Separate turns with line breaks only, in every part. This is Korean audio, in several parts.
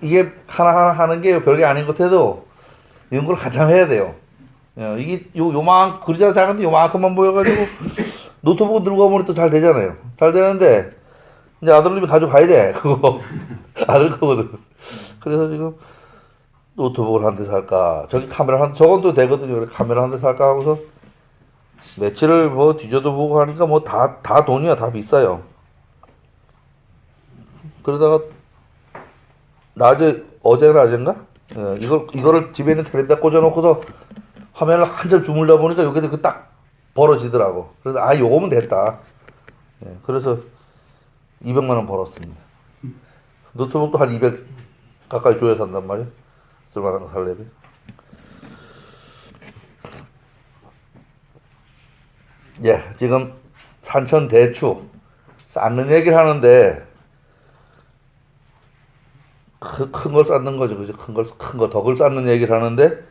이게 하나하나 하는 게 별게 아닌 것 같아도 연구를 한참 해야 돼요. 이게 그리자 작은데 요만큼만 보여가지고 노트북 들고 가면 또 잘 되잖아요. 잘 되는데 이제 아들님이 가져가야 돼. 그거 아들 거거든. 그래서 지금 노트북을 한 대 살까, 저기 카메라 저건 또 되거든요. 그래 카메라 한 대 살까 하고서 며칠을 뭐 뒤져도 보고 하니까 뭐 다 돈이야. 다 비싸요. 그러다가 어제인가? 이거를 집에 있는 텔레비에다 꽂아놓고서 화면을 한참 주물다 보니까 여기서 딱 벌어지더라고. 그래서 요거면 됐다. 그래서 200만 원 벌었습니다. 노트북도 한 200 가까이 줘야 산단 말이야. 쓸만한 거 살려면. 지금 산천 대추 쌓는 얘기를 하는데 큰 걸 쌓는 거죠. 그죠? 큰 거 덕을 쌓는 얘기를 하는데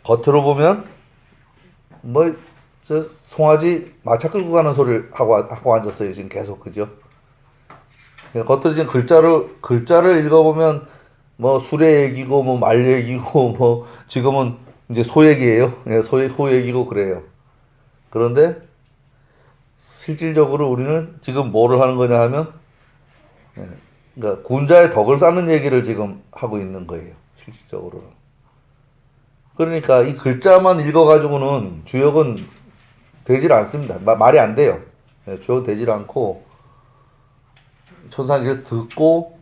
겉으로 보면 송아지 마차 끌고 가는 소리를 하고 앉았어요. 지금 계속. 그죠? 겉으로 지금 글자를 읽어보면 수레 얘기고 말 얘기고 지금은 이제 소 얘기예요. 소 얘기고 그래요. 그런데 실질적으로 우리는 지금 뭐를 하는 거냐 하면 그러니까 군자의 덕을 쌓는 얘기를 지금 하고 있는 거예요. 실질적으로는. 그러니까 이 글자만 읽어가지고는 주역은 되질 않습니다. 말이 안 돼요. 주역 되질 않고 천상기를 듣고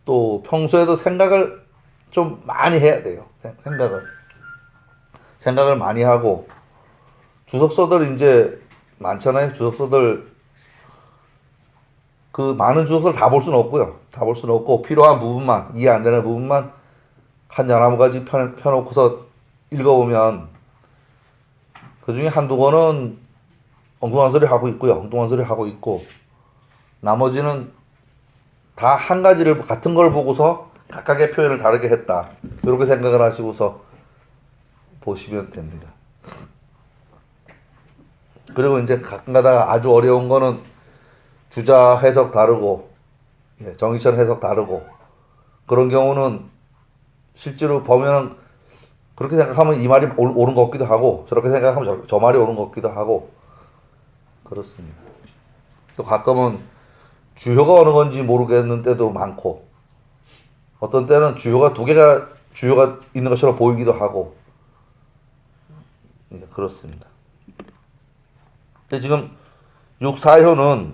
또 평소에도 생각을 좀 많이 해야 돼요. 생각을 많이 하고 주석서들 이제 많잖아요. 주석서들 그 많은 주석서를 다 볼 수는 없고요. 다 볼 수는 없고 필요한 부분만, 이해 안 되는 부분만 한 열한 가지 펴놓고서 읽어보면 그 중에 한두 권은 엉뚱한 소리 하고 있고요. 엉뚱한 소리 하고 있고 나머지는 다 한 가지를 같은 걸 보고서 각각의 표현을 다르게 했다. 이렇게 생각을 하시고서 보시면 됩니다. 그리고 이제 가끔가다가 아주 어려운 거는 주자 해석 다르고 정의천 해석 다르고 그런 경우는 실제로 보면 그렇게 생각하면 이 말이 옳은 것 같기도 하고 저렇게 생각하면 저 말이 옳은 것 같기도 하고 그렇습니다. 또 가끔은 주요가 어느 건지 모르겠는 때도 많고 어떤 때는 주요가 두 개가 주요가 있는 것처럼 보이기도 하고 그렇습니다. 지금 6사효는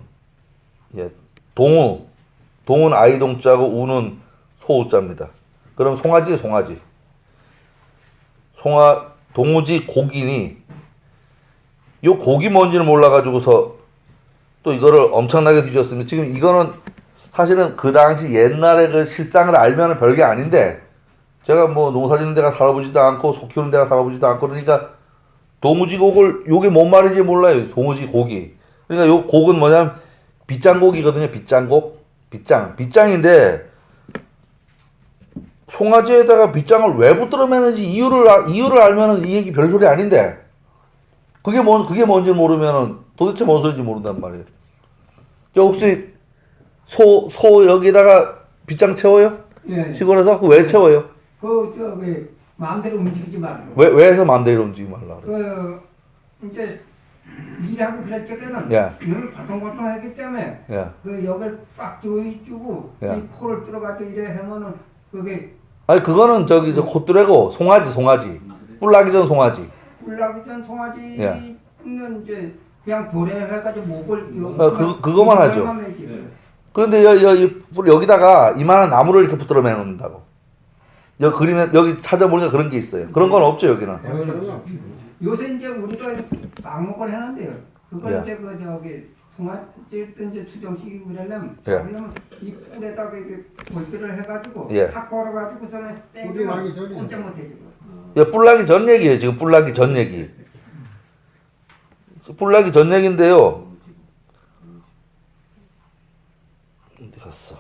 동은 아이동자고 우는 소우자입니다. 그럼 송아지. 동우지 곡이니 요 곡이 뭔지는 몰라가지고서 또 이거를 엄청나게 뒤졌습니다. 지금 이거는 사실은 그 당시 옛날에 그 실상을 알면은 별게 아닌데 제가 농사 짓는 데가 살아보지도 않고 소 키우는 데가 살아보지도 않고 그러니까 동우지 곡을 요게 뭔 말인지 몰라요. 동우지 곡이. 그러니까 요 곡은 뭐냐면 빗장곡이거든요. 빗장인데 송아지에다가 빗장을 왜 붙들어매는지 이유를 알면은 이 얘기 별소리 아닌데 그게 뭔지 모르면은 도대체 뭔 소리인지 모른단 말이에요. 혹시 소 여기다가 빗장 채워요?
예.
시골에서? 왜 채워요?
마음대로 움직이지 말고.
왜 해서 마음대로 움직이지 말라 그래요?
이제 일하고 그럴 적에는 눈을 발동발동하기 때문에 여기를 빡 조이주고 이 코를 뚫어가지고 이래 하면은
아니 그거는 저 콧뚜레고 송아지 뿔나기 전 송아지
송아지는 이제 그냥 도래해가지고 목을
그거만 하죠. 그런데 여기다가 이만한 나무를 이렇게 붙들어 매놓는다고. 그림에 여기 찾아보니까 그런 게 있어요. 그런 건 없죠 여기는.
요새 이제 우리가 방목을 해놨는데요. 그걸 이제 송아지를 이제 수정시키고 그러려면 이 뿔에다가 이게 볼트를 해가지고 탁 걸어가지고서는 땡기면 꼼짝 못해지고.
뿔나기 전 얘기예요. 지금 뿔나기 전 얘기. 뿔나기 전 얘기인데요. 어디 갔어?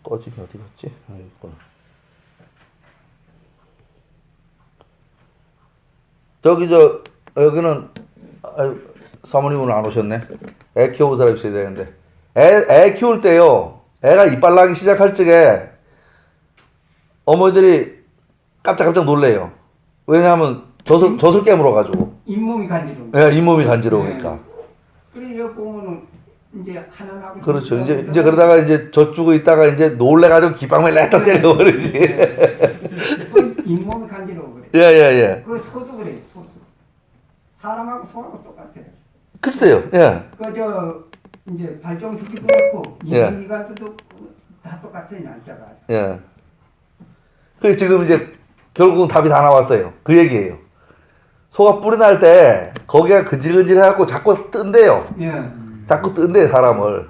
꺼짐이 어디 갔지? 있구나. 여기는 사모님은 안 오셨네. 애 키우는 사람 있어야 되는데 애 키울 때요. 애가 이빨 나기 시작할 적에 어머니들이 깜짝깜짝 놀래요. 왜냐하면 젖을 깨물어가지고.
잇몸이 간지러워.
예, 잇몸이 간지러우니까.
그래 이거 보면은 이제 하나 나고.
그렇죠. 이제 그러다가 이제 젖 주고 있다가 이제 놀래가지고 기방을 냈다 때려버리지.
그 잇몸이 간지러워 그래.
예.
그 소도 그래. 소도. 사람하고 소하고 똑같아.
글쎄요. 예.
그저 이제 발정수기도 그렇고
예.
이기관도 다 똑같아 날짜가.
예. 그 지금 이제 결국은 답이 다 나왔어요. 그 얘기예요. 소가 뿔이 날 때 거기가 근질근질해갖고 자꾸 뜬대요.
예.
자꾸 뜬대 사람을.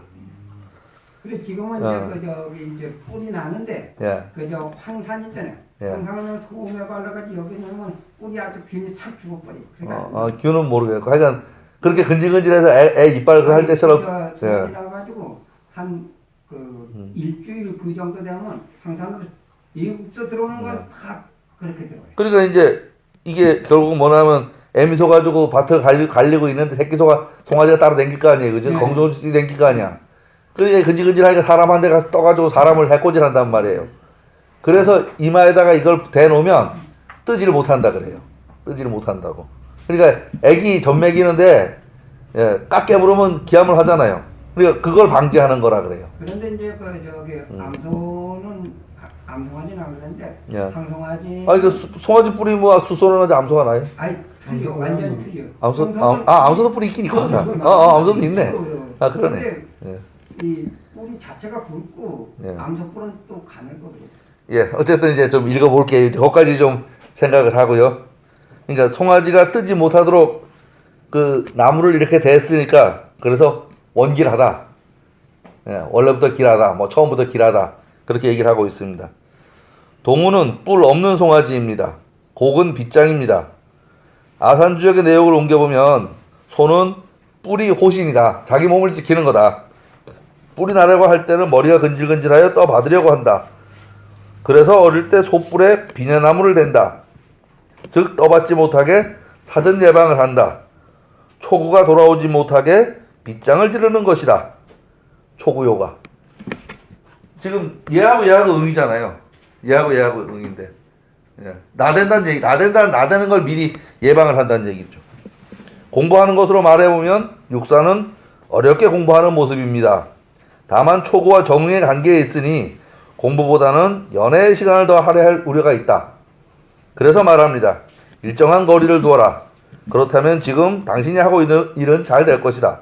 그래 지금은 이제 그 저기 이제 뿔이 나는데
예.
그저 황산 있잖아요.
예.
황산은 소음에 발라가지고 여기 넣으면 뿔이 아주 균이 싹 죽어버려. 그러니까
균은 모르겠고 하여간 그렇게 근질근질해서 애 이빨 할 때처럼.
소이
예.
나가지고 한 그 일주일 그 정도 되면 황산으로 이국서 들어오는 건 다 그렇게 들어요.
그러니까 이제 이게 결국은 뭐냐면 애미소 가지고 밭을 갈리고 있는데 새끼소가 송아지가 따로 댕길 거 아니에요. 그죠?
네.
검정수이 댕길 거 아니야. 그러니까 근질근질하니까 사람 한 대 가서 떠가지고 사람을 해코질 한단 말이에요. 그래서 이마에다가 이걸 대놓으면 뜨지를 못한다 그래요. 뜨지를 못한다고. 그러니까 애기 젖 먹이는데 깎게 물으면 기함을 하잖아요. 그러니까 그걸 방지하는 거라 그래요.
그런데 이제 그 저기 암소는 암송아지는 안 그러는데
예.
상송아지.
그 송아지 뿌리 뭐 수소는 암소가 나요?
아니 틀려 완전 틀려.
암소도 뿌리 있긴 있구나. 암소도 있네. 아 그러네.
근데 이 뿌리 자체가 굵고
예.
암소뿔은 또 가늘고 그래.
예, 어쨌든 이제 좀 읽어볼게요. 거기까지 좀 생각을 하고요. 그러니까 송아지가 뜨지 못하도록 그 나무를 이렇게 댔으니까 그래서 원길하다. 예, 원래부터 길하다. 뭐 처음부터 길하다. 그렇게 얘기를 하고 있습니다. 동우는 뿔 없는 송아지입니다. 곡은 빗장입니다. 아산주역의 내용을 옮겨보면 소는 뿔이 호신이다. 자기 몸을 지키는 거다. 뿔이 나려고 할 때는 머리가 근질근질하여 떠받으려고 한다. 그래서 어릴 때 소뿔에 비녀나무를 댄다. 즉 떠받지 못하게 사전 예방을 한다. 초구가 돌아오지 못하게 빗장을 지르는 것이다. 초구요가. 지금 얘하고 응이잖아요. 얘하고 응인데. 예. 나댄다는 얘기. 나대는 걸 미리 예방을 한다는 얘기죠. 공부하는 것으로 말해보면 육사는 어렵게 공부하는 모습입니다. 다만 초구와 정응의 관계에 있으니 공부보다는 연애의 시간을 더 할애할 우려가 있다. 그래서 말합니다. 일정한 거리를 두어라. 그렇다면 지금 당신이 하고 있는 일은 잘 될 것이다.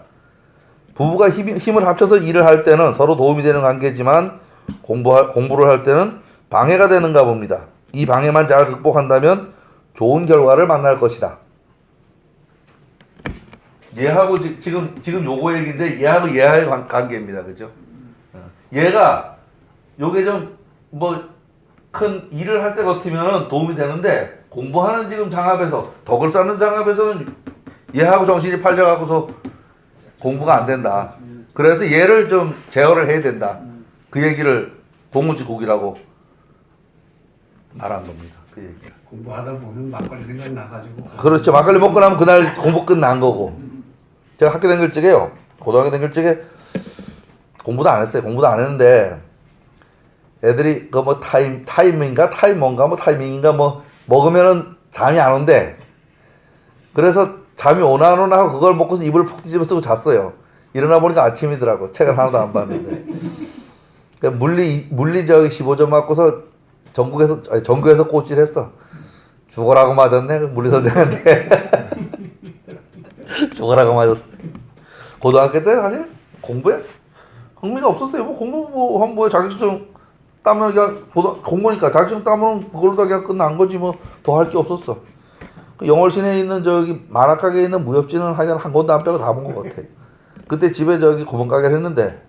부부가 힘을 합쳐서 일을 할 때는 서로 도움이 되는 관계지만 공부를 할 때는 방해가 되는가 봅니다. 이 방해만 잘 극복한다면 좋은 결과를 만날 것이다. 얘하고 지금 요거 얘기인데 얘하고의 관계입니다. 그죠? 얘가 요게 좀 뭐 큰 일을 할 때 같으면 도움이 되는데 공부하는 지금 장합에서 덕을 쌓는 장합에서는 얘하고 정신이 팔려갖고서 공부가 안 된다. 그래서 얘를 좀 제어를 해야 된다. 그 얘기를 동무지국이라고 말한 겁니다. 그 얘기.
공부하다 보면 막걸리 생각 나가지고.
그렇죠. 막걸리 먹고 나면 그날 공부 끝난 거고. 제가 학교 다닐 적에요. 고등학교 다닐 적에 공부도 안 했어요. 공부도 안 했는데 애들이 그 뭐 타이밍인가 뭐 먹으면은 잠이 안 온대. 그래서 잠이 오나 안 오나 하고 그걸 먹고서 이불을 푹 뒤집어 쓰고 잤어요. 일어나 보니까 아침이더라고. 책을 하나도 안 봤는데. 그러니까 물리 저기 15점 맞고서 전국에서 꼴찌했어. 죽어라고 맞았네. 그 물리 선생한테. 죽어라고 맞았어. 고등학교 때 사실 공부에 흥미가 없었어요. 뭐 공부 뭐 한 뭐에 자격증 따면 그냥 공부니까 자격증 따면 그걸로 다 그냥 끝난 거지 뭐 더 할 게 없었어. 그 영월시내에 있는 저기 만화가게에 있는 무협지는 하여간 한 권도 안 빼고 다 본 것 같아. 그때 집에 저기 구멍가게를 했는데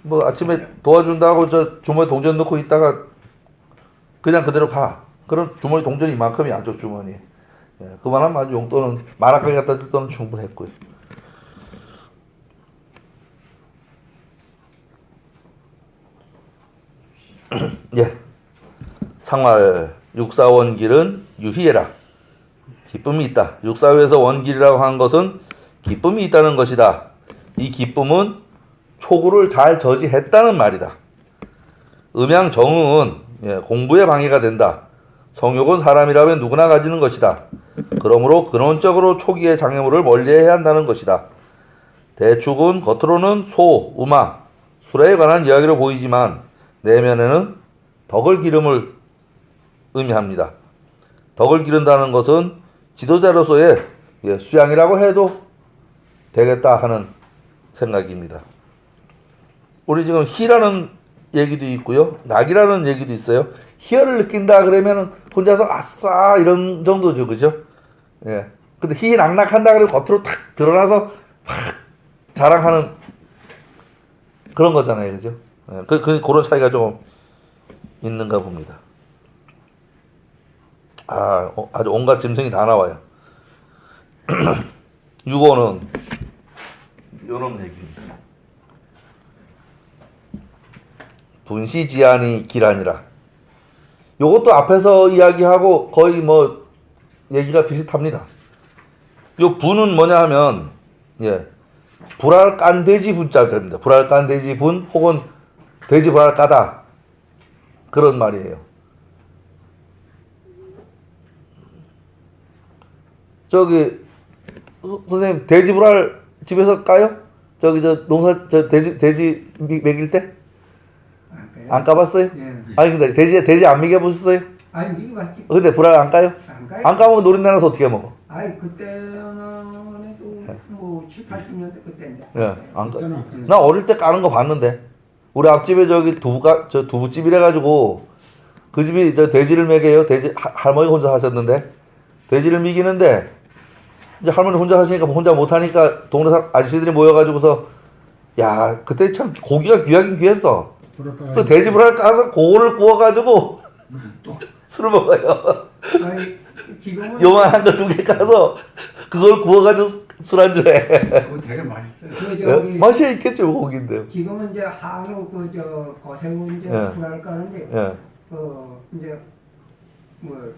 뭐 아침에 도와준다고 저 주머니 동전 넣고 있다가 그냥 그대로 가. 그런 주머니 동전이 이만큼이 양쪽 주머니. 예, 그만하면 용돈은 만화가게 갖다 줄 돈은 충분했고요. 예. 상말 육사원길은 유희해라. 기쁨이 있다. 육사위에서 원길이라고 한 것은 기쁨이 있다는 것이다. 이 기쁨은 초구를 잘 저지했다는 말이다. 음양 정응은 공부에 방해가 된다. 성욕은 사람이라면 누구나 가지는 것이다. 그러므로 근원적으로 초기의 장애물을 멀리해야 한다는 것이다. 대축은 겉으로는 소, 우마, 수레에 관한 이야기로 보이지만 내면에는 덕을 기름을 의미합니다. 덕을 기른다는 것은 지도자로서의 수양이라고 해도 되겠다 하는 생각입니다. 우리 지금 희라는 얘기도 있고요. 낙이라는 얘기도 있어요. 희열을 느낀다 그러면 혼자서 아싸 이런 정도죠. 그죠? 예. 근데 희낙낙한다 그러면 겉으로 탁 드러나서 막 자랑하는 그런 거잖아요. 그죠? 예. 그런 차이가 좀 있는가 봅니다. 아주 온갖 짐승이 다 나와요. 6호는 이런 얘기입니다. 분시지안이 기란이라. 요것도 앞에서 이야기하고 거의 뭐 얘기가 비슷합니다. 요 분은 뭐냐 하면 불알깐돼지 분자 됩니다. 불알깐돼지 분 혹은 돼지 불알까다 그런 말이에요. 저기 선생님 돼지 불알 집에서 까요? 저기 돼지 먹일 때? 안 까봤어요?
예.
아니 근데 돼지 안 먹여보셨어요?
아니 미국봤지.
근데 불알 안 까요?
안 가요?
안 까면 노린내 나서 어떻게 먹어?
아니 그때는 뭐 7, 80년대 그때인데.
안 까. 나 어릴 때 까는 거 봤는데 우리 앞집에 저기 두부집이래 가지고 그 집이 저 돼지를 먹여요. 돼지 할머니 혼자 하셨는데 돼지를 먹이는데 이제 할머니 혼자 하시니까 혼자 못 하니까 동네 아저씨들이 모여가지고서 야 그때 참 고기가 귀하긴 귀했어. 그 돼지 불알 까서 그거를 구워가지고 술을 먹어요.
아니 지금은
요만한 거 2개 까서 그걸 구워가지고 술안주해.
그거 되게 맛있어요.
그 저기
맛이 있겠죠 고기인데.
지금은 이제 한우 그저 거세우 이제
예.
불알 까는데
예.
이제 뭐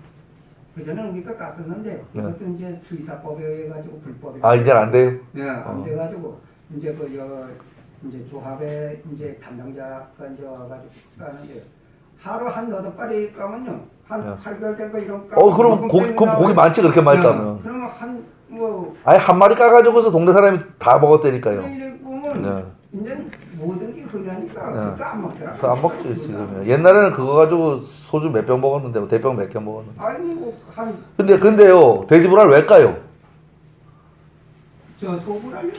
그전에는 우리가 깠었는데 그것도 이제 수의사법에 의해 가지고 불법이.
이제는 안 돼요?
안 돼가지고 이제 이제 조합에 이제 담당자가 이제 와가지고 까는데 하루 한 8발이 까면요 한 8개월 된 거 이런 까.
그럼 고기 많지 그렇게 많이 까면.
그러면 한
아니 한 마리 까가지고서 동네 사람이 다 먹었다니까요.
이래 보면 이제 모든 게 흔하니까 그것도 안 먹더라.
그거 안 먹지 지금. 옛날에는 그거 가지고 소주 몇 병 먹었는데 뭐 대병 몇 개 먹었는데.
아니 뭐한
근데요 돼지불알 왜 까요?
저 소불알요?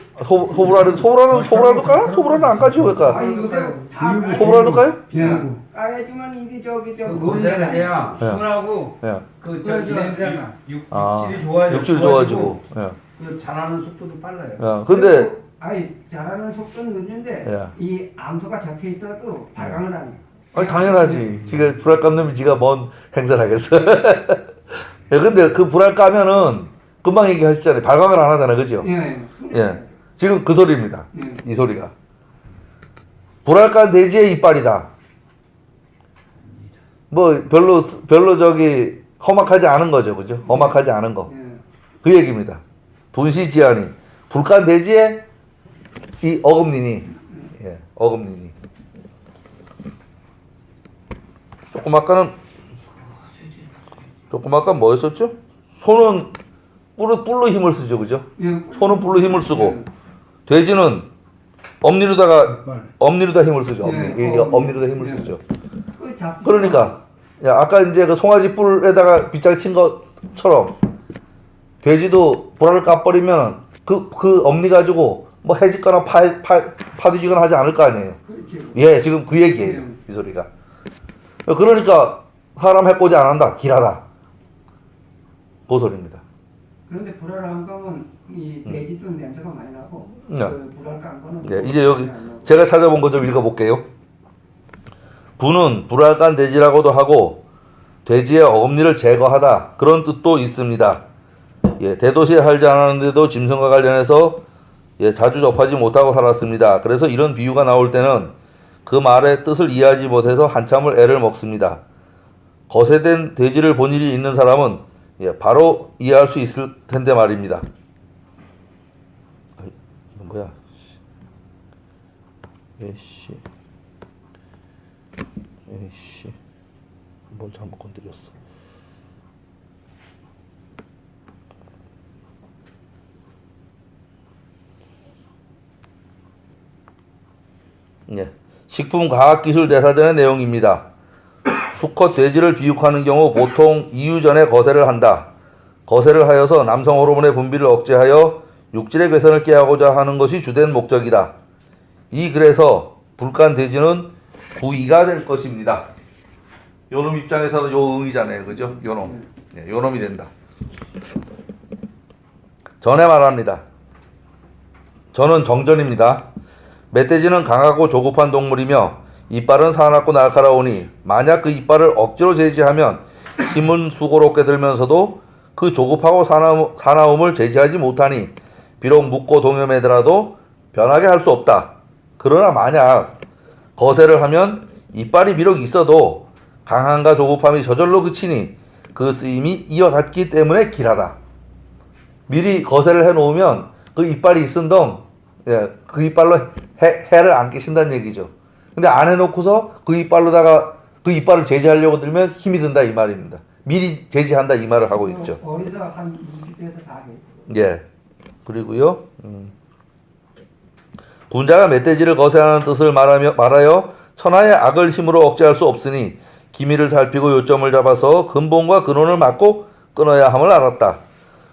소불알도 까요? 소불알은 안 까지 왜 까?
아니 요새 다 까요.
소불알도 까요?
예. 까야지만 이게 저기
문제는 해야
예.
술하고
예.
그저 냄새나
아,
육질이 좋아지고
육질 좋아지고. 예.
그 자라는 속도도 빨라요.
예. 근데
아니 자라는 속도는 늦는데
예.
이 암소가 적혀 있어도 발광을 안 해요.
아니 당연하지. 지가 불알 깐 놈이 지가 뭔 행사를 하겠어. 예, 근데 그 불알 까면은 금방 얘기하셨잖아요. 발광을 안 하잖아, 그죠? 예. 지금 그 소리입니다. 이 소리가. 불알 깐 돼지의 이빨이다. 뭐 별로 저기 험악하지 않은 거죠, 그죠? 험악하지 않은 거. 그 얘기입니다. 분시지안이 불깐 돼지의 이 어금니니, 어금니니. 조금 아까 뭐였었죠? 손은 뿔로 힘을 쓰죠, 그죠? 손은 뿔로 힘을 쓰고 돼지는 엄니로다 힘을 쓰죠. 엄니로다 힘을 쓰죠. 그러니까 아까 이제 그 송아지 뿔에다가 빗장 친 것처럼 돼지도 불알을 까버리면 그 엄니 가지고 뭐 해짓거나 파뒤지거나 하지 않을 거 아니에요. 예, 지금 그 얘기예요. 이 소리가. 그러니까 사람 해코지 안 한다. 길하다. 그 소리입니다.
그런데 불알 안 까면 이 돼지도 냄새가 많이 나고 불알 깐 거는
네, 이제 여기 제가 찾아본 거 좀 읽어볼게요. 분은 불알 깐 돼지라고도 하고 돼지의 어금니를 제거하다 그런 뜻도 있습니다. 예, 대도시에 살지 않았는데도 짐승과 관련해서 자주 접하지 못하고 살았습니다. 그래서 이런 비유가 나올 때는 그 말의 뜻을 이해하지 못해서 한참을 애를 먹습니다. 거세된 돼지를 본 일이 있는 사람은 바로 이해할 수 있을 텐데 말입니다. 이건 뭐야? 에이씨. 뭘 잘못 건드렸어. 예. 식품과학기술대사전의 내용입니다. 수컷 돼지를 비육하는 경우 보통 이유 전에 거세를 한다. 거세를 하여서 남성 호르몬의 분비를 억제하여 육질의 개선을 꾀하고자 하는 것이 주된 목적이다. 이 글에서 불간 돼지는 구이가 될 것입니다. 요놈 입장에서는 요 의잖아요, 그죠? 요놈, 예, 요놈이 된다. 전에 말합니다. 저는 정전입니다. 멧돼지는 강하고 조급한 동물이며 이빨은 사납고 날카로우니 만약 그 이빨을 억지로 제지하면 힘은 수고롭게 들면서도 그 조급하고 사나움을 제지하지 못하니 비록 묻고 동여매더라도 변하게 할 수 없다. 그러나 만약 거세를 하면 이빨이 비록 있어도 강함과 조급함이 저절로 그치니 그 쓰임이 이어갔기 때문에 길하다. 미리 거세를 해놓으면 그 이빨이 있은덩, 예, 그 이빨로 해를 안 끼신다는 얘기죠. 근데 안 해놓고서 그 이빨로다가 그 이빨을 제지하려고 들면 힘이 든다 이 말입니다. 미리 제지한다 이 말을 하고 있죠.
어디서 한 20대에서 다 해.
예. 그리고요. 군자가 멧돼지를 거세하는 뜻을 말하여 천하의 악을 힘으로 억제할 수 없으니 기미를 살피고 요점을 잡아서 근본과 근원을 막고 끊어야 함을 알았다.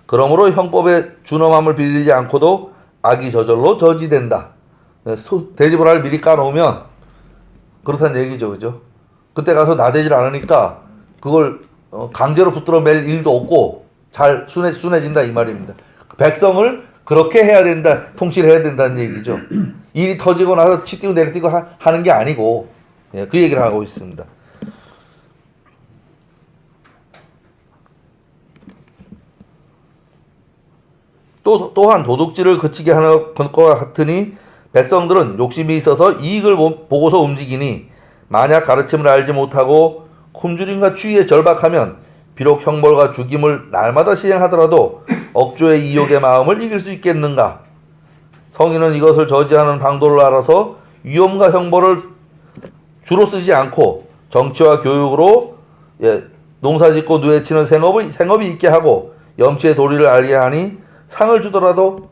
그러므로 형법에 준엄함을 빌리지 않고도 악이 저절로 저지된다. 돼지불알을 미리 까놓으면 그렇다는 얘기죠, 그죠? 그때 가서 나대질 않으니까 그걸 강제로 붙들어 맬 일도 없고 잘 순해진다 이 말입니다. 백성을 그렇게 해야 된다, 통치를 해야 된다는 얘기죠. 일이 터지고 나서 치뛰고 내리뛰고 하는 게 아니고, 예, 그 얘기를 하고 있습니다. 또한 도둑질을 그치게 하는 것과 같으니 백성들은 욕심이 있어서 이익을 보고서 움직이니 만약 가르침을 알지 못하고 굶주림과 추위에 절박하면 비록 형벌과 죽임을 날마다 시행하더라도 억조의 이욕의 마음을 이길 수 있겠는가? 성인은 이것을 저지하는 방도를 알아서 위험과 형벌을 주로 쓰지 않고 정치와 교육으로, 예, 농사짓고 누에치는 생업이 있게 하고 염치의 도리를 알게 하니 상을 주더라도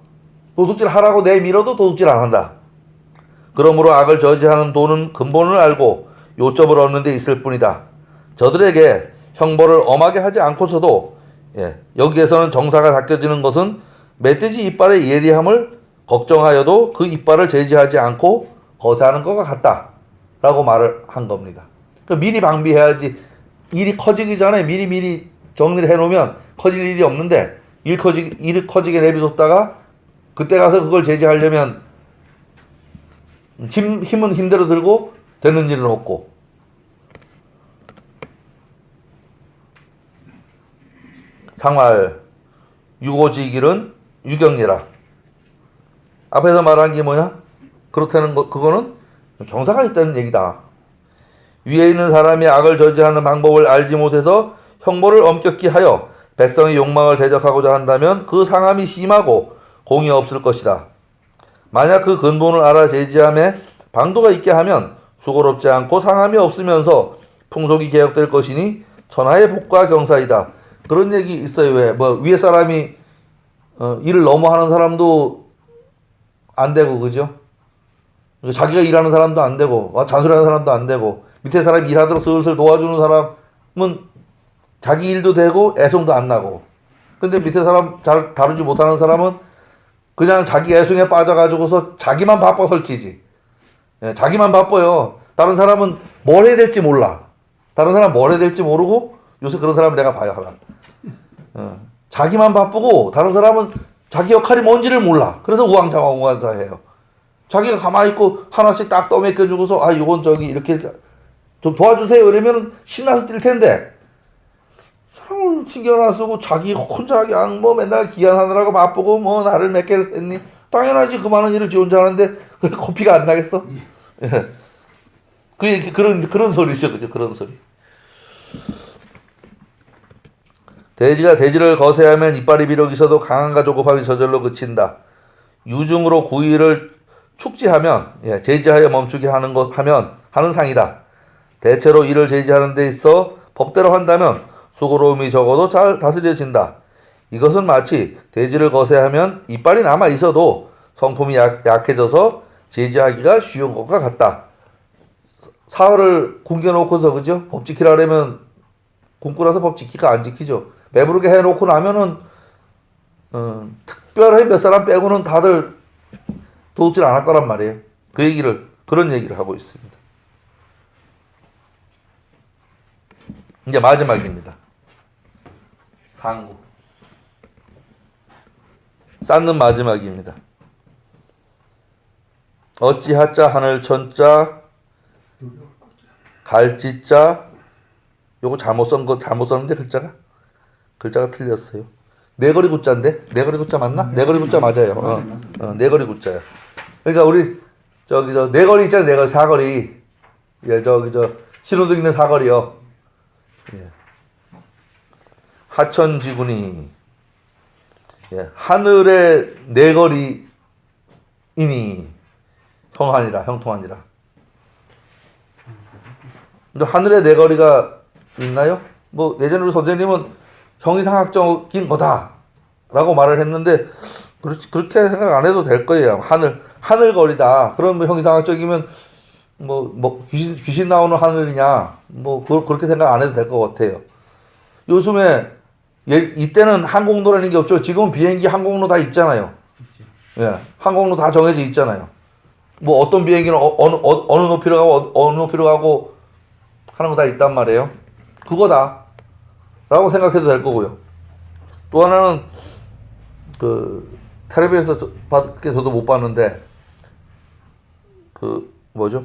도둑질 하라고 내밀어도 도둑질 안 한다. 그러므로 악을 저지하는 도는 근본을 알고 요점을 얻는 데 있을 뿐이다. 저들에게 형벌을 엄하게 하지 않고서도, 예, 여기에서는 정사가 닦여지는 것은 멧돼지 이빨의 예리함을 걱정하여도 그 이빨을 제지하지 않고 거세하는 것과 같다 라고 말을 한 겁니다. 그러니까 미리 방비해야지. 일이 커지기 전에 미리 정리를 해놓으면 커질 일이 없는데 일이 커지게 내비뒀다가 그때 가서 그걸 제지하려면 힘은 힘대로 들고 되는 일은 없고. 상말 유고지길은 유경리라. 앞에서 말한 게 뭐냐? 그렇다는 거, 그거는 경사가 있다는 얘기다. 위에 있는 사람이 악을 저지하는 방법을 알지 못해서 형벌을 엄격히 하여 백성의 욕망을 대적하고자 한다면 그 상함이 심하고 공이 없을 것이다. 만약 그 근본을 알아 제지함에 방도가 있게 하면 수고롭지 않고 상함이 없으면서 풍속이 개혁될 것이니 천하의 복과 경사이다. 그런 얘기 있어요. 왜? 위에 사람이 일을 너무 하는 사람도 안 되고, 그죠? 자기가 일하는 사람도 안 되고, 잔소리하는 사람도 안 되고, 밑에 사람이 일하도록 슬슬 도와주는 사람은 자기 일도 되고 애송도 안 나고. 근데 밑에 사람 잘 다루지 못하는 사람은 그냥 자기 애송에 빠져가지고서 자기만 바빠 설치지. 예, 자기만 바빠요. 다른 사람은 뭘 해야 될지 몰라. 다른 사람 뭘 해야 될지 모르고 요새 그런 사람을 내가 봐요. 하나. 자기만 바쁘고 다른 사람은 자기 역할이 뭔지를 몰라. 그래서 우왕좌왕해요. 자기가 가만히 있고 하나씩 딱 떠먹여주고서 이건 저기 이렇게 좀 도와주세요 이러면 신나서 뛸 텐데 사람을 신경 안 쓰고 자기 혼자 그냥 맨날 기한하느라고 바쁘고 나를 몇 개를 했니? 당연하지. 그 많은 일을 지 혼자 하는데 커피가 안 나겠어? 예. 그런 소리죠. 그죠? 그런 소리. 돼지가 돼지를 거세하면 이빨이 비록 있어도 강함과 조급함이 저절로 그친다. 유중으로 구이를 축지하면, 예, 제지하여 멈추게 하는 것 하면 하는 상이다. 대체로 이를 제지하는 데 있어 법대로 한다면 수고로움이 적어도 잘 다스려진다. 이것은 마치 돼지를 거세하면 이빨이 남아 있어도 성품이 약해져서 제지하기가 쉬운 것과 같다. 사흘을 굶겨놓고서 그죠? 법 지키라면 굶고 나서 법 지키가 안 지키죠. 배부르게 해놓고 나면은 특별히 몇 사람 빼고는 다들 도둑질 안 할 거란 말이에요. 그런 얘기를 하고 있습니다. 이제 마지막입니다. 상구. 쌓는 마지막입니다. 어찌하자 하늘 천자 갈지자 요거 잘못 썼는데 글자가 틀렸어요. 네거리 구자인데 네거리 구자 맞나? 네거리 구자 맞아요. 네거리 구자야. 그러니까 우리 저기 저 네거리 있잖아요. 네거리 사거리. 예, 저기 저 신호등 있는 사거리요. 예. 하천지군이 예, 하늘의 네거리이니 형통하니라. 근데 하늘의 네거리가 있나요? 뭐 예전에 우리 선생님은 형이상학적인 거다라고 말을 했는데 그렇게 생각 안 해도 될 거예요. 하늘거리다. 그럼 뭐 형이상학적이면 뭐 귀신 나오는 하늘이냐? 뭐 그렇게 생각 안 해도 될 것 같아요. 요즘에 이때는 항공도라는 게 없죠. 지금 비행기 항공로 다 있잖아요. 예, 항공로 다 정해져 있잖아요. 뭐 어떤 비행기는 어느 높이로 가고 어느 높이로 가고 하는 거 다 있단 말이에요. 그거다라고 생각해도 될 거고요. 또 하나는 그 텔레비에서 밖에 저도 못 봤는데 그 뭐죠?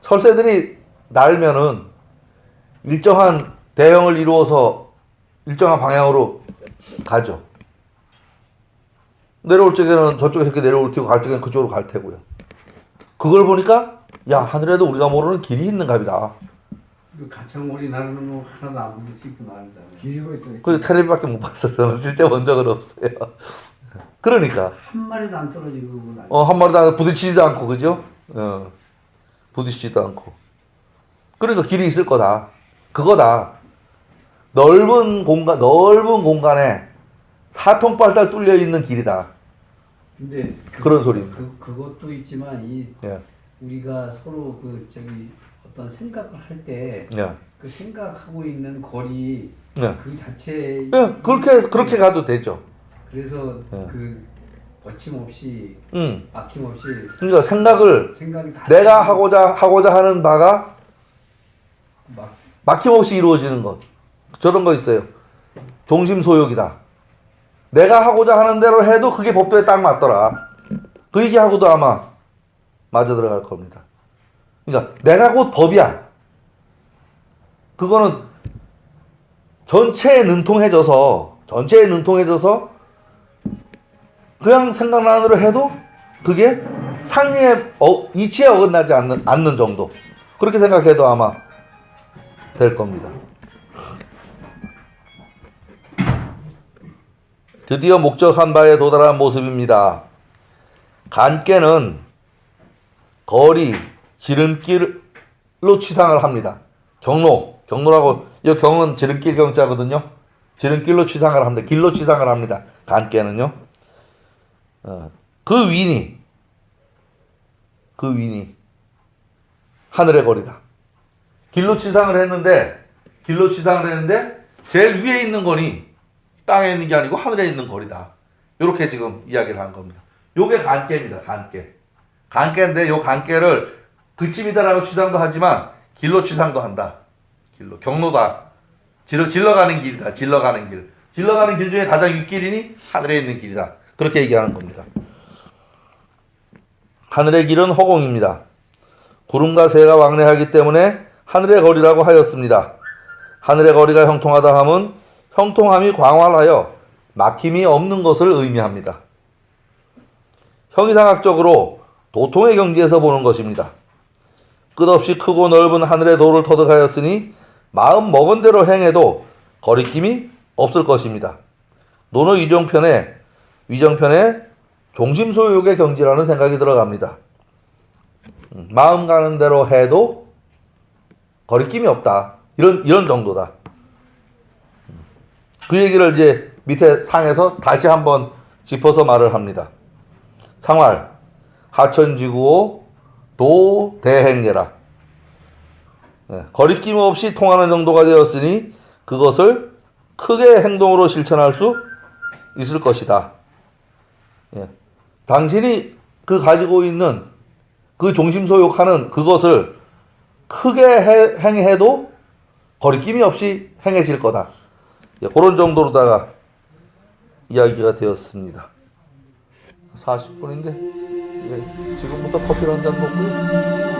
철새들이 날면은 일정한 대형을 이루어서 일정한 방향으로 가죠. 내려올 적에는 저쪽에서 이렇게 내려올 테고 갈 적에는 그쪽으로 갈 테고요. 그걸 보니까 야 하늘에도 우리가 모르는 길이 있는가 보다.
그 가창오리 나르는 거 하나도 안 부를 수 있고 나르잖아요.
길고 있죠.
그 텔레비밖에 못 봤어요. 저는 실제 본 적은 없어요. 그러니까
한 마리도 안 떨어지고 날.
한 마리도 안 부딪히지도 않고 그죠? 부딪히지도 않고. 그러니까 길이 있을 거다. 그거다. 넓은 공간에 사통발달 뚫려 있는 길이다.
근데
그런 소리입니다.
그것도 있지만
예.
우리가 서로 어떤 생각을 할 때
예.
그 생각하고 있는 거리
예.
그 자체
예. 그렇게 가도 되죠.
그래서
예.
그 거침없이 막힘없이
그러니까
생각이 다
내가 하고자 하는 바가
막
막힘없이 이루어지는 것. 저런 거 있어요. 종심소욕이다. 내가 하고자 하는 대로 해도 그게 법도에 딱 맞더라. 그 얘기하고도 아마 맞아 들어갈 겁니다. 그러니까 내가 곧 법이야. 그거는 전체에 능통해져서 그냥 생각나는 대로 해도 그게 상리의 이치에 어긋나지 않는 정도. 그렇게 생각해도 아마 될 겁니다. 드디어 목적한 바에 도달한 모습입니다. 간께는 거리, 지름길로 치상을 합니다. 경로라고, 이 경은 지름길 경자거든요. 지름길로 치상을 합니다. 길로 치상을 합니다. 간께는요. 그 윈이 하늘의 거리다. 길로 치상을 했는데 제일 위에 있는 거니 땅에 있는 게 아니고 하늘에 있는 거리다. 이렇게 지금 이야기를 한 겁니다. 요게 간께입니다. 간께인데 요 간께를 그침이다라고 치상도 하지만 길로 치상도 한다. 경로다. 질러가는 길이다. 질러가는 길 중에 가장 윗길이니 하늘에 있는 길이다. 그렇게 얘기하는 겁니다. 하늘의 길은 허공입니다. 구름과 새가 왕래하기 때문에 하늘의 거리라고 하였습니다. 하늘의 거리가 형통하다 함은 형통함이 광활하여 막힘이 없는 것을 의미합니다. 형이상학적으로 도통의 경지에서 보는 것입니다. 끝없이 크고 넓은 하늘의 도를 터득하였으니 마음 먹은 대로 행해도 거리낌이 없을 것입니다. 논어 위정편에 종심소욕의 경지라는 생각이 들어갑니다. 마음 가는 대로 해도 거리낌이 없다. 이런 정도다. 그 얘기를 이제 밑에 상에서 다시 한번 짚어서 말을 합니다. 상활, 하천지구호, 도대행예라. 거리낌 없이 통하는 정도가 되었으니 그것을 크게 행동으로 실천할 수 있을 것이다. 당신이 그 가지고 있는 그 종심소욕하는 그것을 크게 행해도 거리낌이 없이 행해질 거다. 그런 정도로다가 이야기가 되었습니다. 40분인데 지금부터 커피를 한 잔 먹고요.